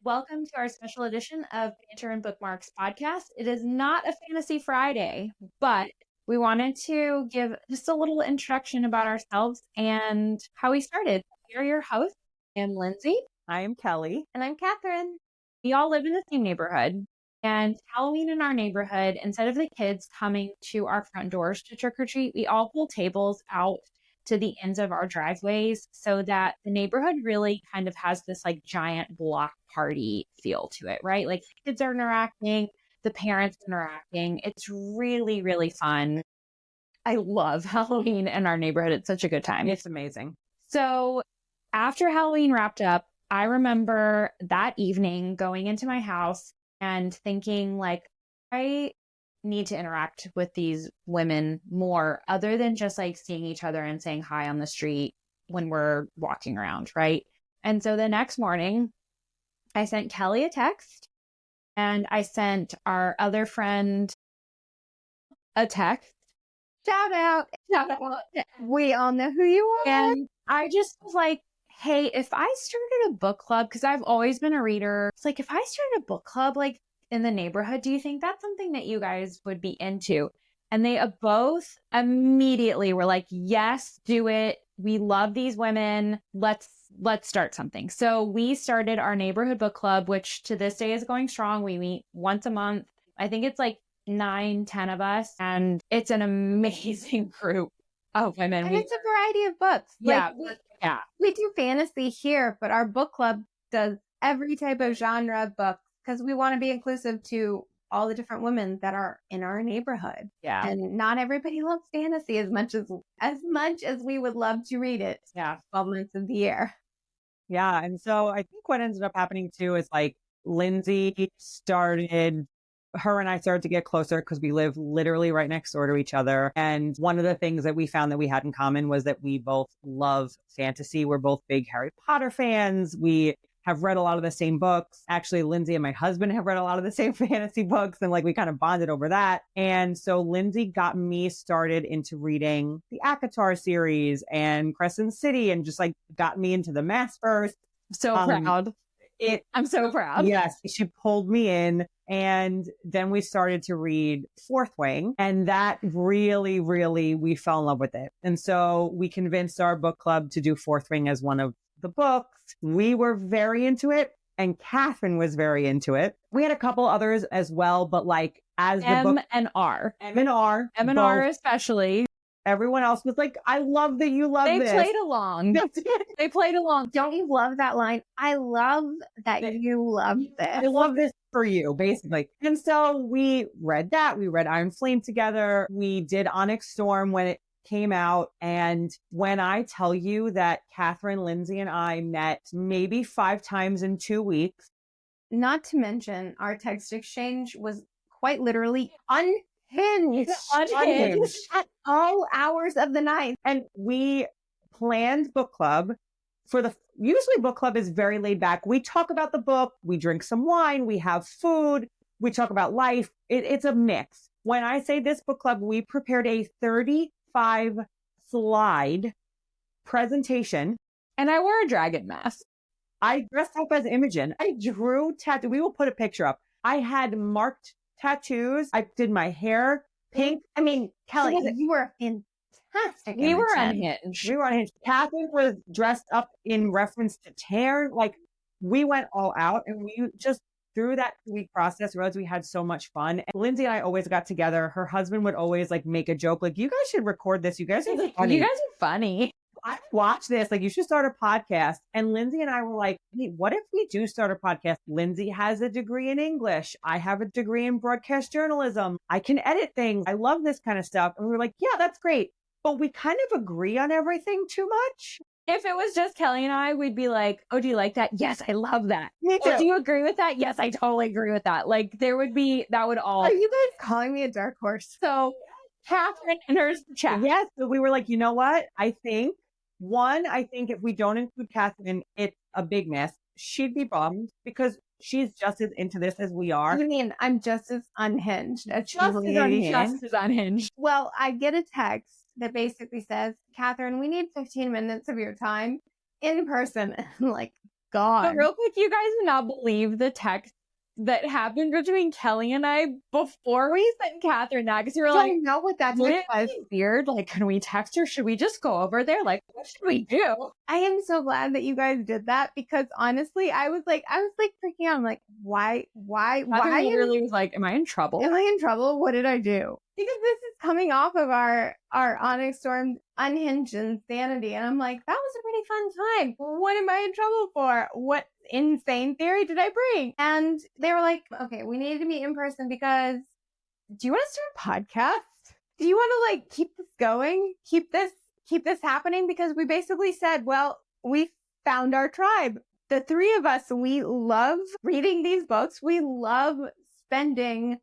Welcome to our special edition of Banter and Bookmarks podcast. It is not a Fantasy Friday, but we wanted to give just a little introduction about ourselves and how we started. We are your hosts. I'm Lindsey. I am Kelly. And I'm Katharine. We all live in the same neighborhood. And Halloween in our neighborhood, instead of the kids coming to our front doors to trick or treat, we all pull tables out to the ends of our driveways so that the neighborhood really kind of has this like giant block party feel to it, right? Like kids are interacting, the parents interacting. It's really, really fun. I love Halloween in our neighborhood. It's such a good time. It's amazing. So after Halloween wrapped up, I remember that evening going into my house and thinking like, I need to interact with these women more other than just like seeing each other and saying hi on the street when we're walking around, right? And so the next morning, I sent Kelly a text and I sent our other friend a text. Shout out. We all know who you are. And I just was like, hey, if I started a book club, because I've always been a reader, it's like if I started a book club like in the neighborhood, do you think that's something that you guys would be into? And they both immediately were like, yes, do it. We love these women. Let's start something. So we started our neighborhood book club, which to this day is going strong. We meet once a month. I think it's like 9-10 of us. And it's an amazing group of women. And it's a variety of books. Yeah. We do fantasy here, but our book club does every type of genre of book because we want to be inclusive to all the different women that are in our neighborhood. Yeah. And not everybody loves fantasy as much as we would love to read it. Yeah. 12 months of the year. Yeah. And so I think what ended up happening too is like Lindsey her and I started to get closer because we live literally right next door to each other. And one of the things that we found that we had in common was that we both love fantasy. We're both big Harry Potter fans. We have read a lot of the same books. Actually, Lindsey and my husband have read a lot of the same fantasy books, and like we kind of bonded over that. And so Lindsey got me started into reading the ACOTAR series and Crescent City and just like got me into the Massverse. So proud. I'm so proud. Yes, she pulled me in. And then we started to read Fourth Wing. And that really, really, we fell in love with it. And so we convinced our book club to do Fourth Wing as one of the books. We were very into it. And Katharine was very into it. We had a couple others as well, but like as the book... M and R. M&R especially. Everyone else was like, I love that you love this. They played along. They played along. Don't you love that line? I love that you love this. I love this for you, basically. And so we read that. We read Iron Flame together. We did Onyx Storm when it came out. And when I tell you that Katharine, Lindsey, and I met maybe 5 times in 2 weeks. Not to mention our text exchange was quite literally unhinged at all hours of the night. And we planned book club usually book club is very laid back. We talk about the book, we drink some wine, we have food, we talk about life. It's a mix. When I say this book club, we prepared a 35 slide presentation. And I wore a dragon mask. I dressed up as Imogen. I drew tattoo. We will put a picture up. I had marked tattoos. I did my hair pink. I mean, Kelly, you were fantastic. We were unhinged. Katharine was dressed up in reference to tear. Like we went all out and we just through that week process realized we had so much fun. And Lindsey and I always got together. Her husband would always like make a joke like, you guys should record this. You guys are funny. You guys are funny. I watch this, like you should start a podcast. And Lindsey and I were like, hey, what if we do start a podcast? Lindsey has a degree in English. I have a degree in broadcast journalism. I can edit things. I love this kind of stuff. And we were like, yeah, that's great. But we kind of agree on everything too much. If it was just Kelly and I, we'd be like, oh, do you like that? Yes, I love that. Me too. Oh, do you agree with that? Yes, I totally agree with that. Like that would all. Are you guys calling me a dark horse? So Katharine enters the chat. Yes. So we were like, you know what? I think if we don't include Katharine, it's a big miss. She'd be bummed because she's just as into this as we are. You mean I'm just as unhinged as just as unhinged. Well, I get a text that basically says, Katharine, we need 15 minutes of your time in person. And like, gone. But real quick, you guys would not believe the text that happened between Kelly and I before we sent Katharine that, because we were I like, don't know what that would text it was. be weird? Like, can we text her? Should we just go over there? Like, what should we do? I am so glad that you guys did that, because honestly, I was like freaking out. I'm like, why Katharine literally was like, am I in trouble? am I in trouble? What did I do? Because this is coming off of our Onyx Storm Unhinged Insanity. And I'm like, that was a pretty fun time. What am I in trouble for? What insane theory did I bring? And they were like, okay, we need to meet in person, because do you want to start a podcast? Do you want to like keep this going? Keep this happening? Because we basically said, well, we found our tribe. The three of us, we love reading these books. We love spending,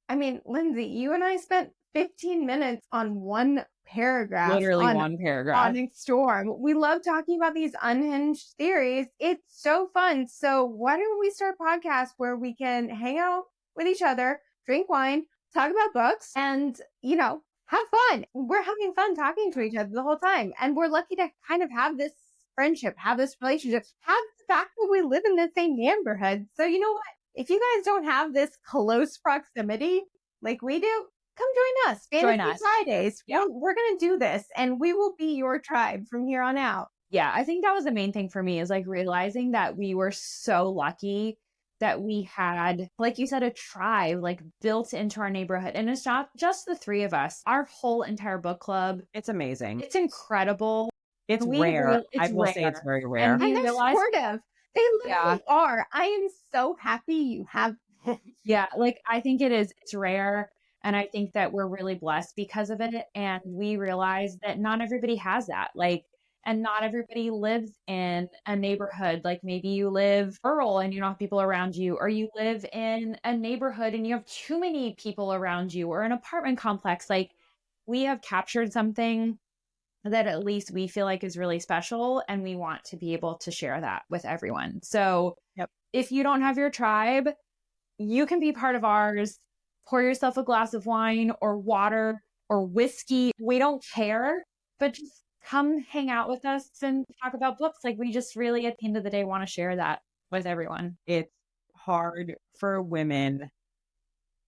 I mean, Lindsey, you and I spent 15 minutes on one paragraph. Literally on one paragraph. Onyx Storm. We love talking about these unhinged theories. It's so fun. So why don't we start a podcast where we can hang out with each other, drink wine, talk about books, and, you know, have fun. We're having fun talking to each other the whole time. And we're lucky to kind of have this friendship, have this relationship, have the fact that we live in the same neighborhood. So you know what? If you guys don't have this close proximity like we do, come join us. Join Fantasy us. Fridays. Yeah. We're going to do this, and we will be your tribe from here on out. Yeah, I think that was the main thing for me, is like realizing that we were so lucky that we had, like you said, a tribe like built into our neighborhood. And it's not just the three of us, our whole entire book club. It's amazing. It's incredible. It's We rare. real- I it's will say it's rare. very rare. And we And they're realized- supportive. They literally are. I am so happy you have this. Yeah, like I think it's rare. And I think that we're really blessed because of it. And we realize that not everybody has that. Like, and not everybody lives in a neighborhood. Like maybe you live rural and you don't have people around you, or you live in a neighborhood and you have too many people around you, or an apartment complex. Like we have captured something that at least we feel like is really special, and we want to be able to share that with everyone. So if you don't have your tribe, you can be part of ours. Pour yourself a glass of wine or water or whiskey. We don't care, but just come hang out with us and talk about books. Like we just really, at the end of the day, want to share that with everyone. It's hard for women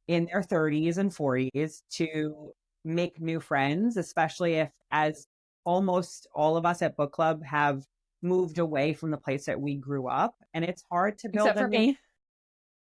in their 30s and 40s to make new friends, especially if, as almost all of us at book club have moved away from the place that we grew up. And it's hard to build Except for me.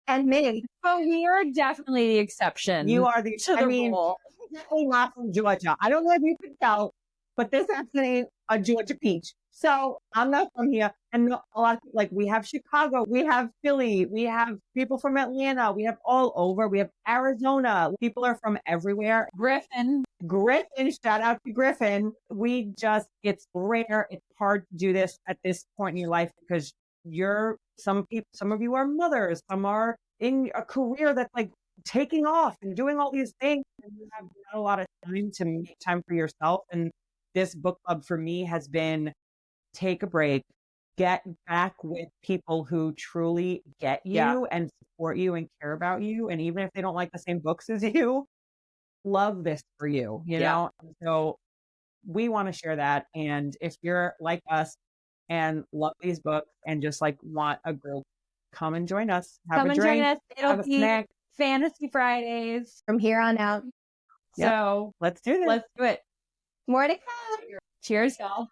And me. But we are definitely the exception. You are the, to the rule. definitely not from Georgia. I don't know if you can tell, but this actually a Georgia peach. So I'm not from here. And a lot of, like, we have Chicago, we have Philly, we have people from Atlanta, we have all over, we have Arizona. People are from everywhere. Griffin, shout out to Griffin. It's rare. It's hard to do this at this point in your life, because some of you are mothers, some are in a career that's like taking off and doing all these things, and you have not a lot of time to make time for yourself. And this book club for me has been take a break, get back with people who truly get you and support you and care about you. And even if they don't like the same books as you, love this for you, you know? So we want to share that. And if you're like us and love these books and just like want a group, come and join us. Have a drink, join us. It'll have a be snack. Fantasy Fridays. From here on out. So Let's do this. let's do it. More to come. Cheers, y'all.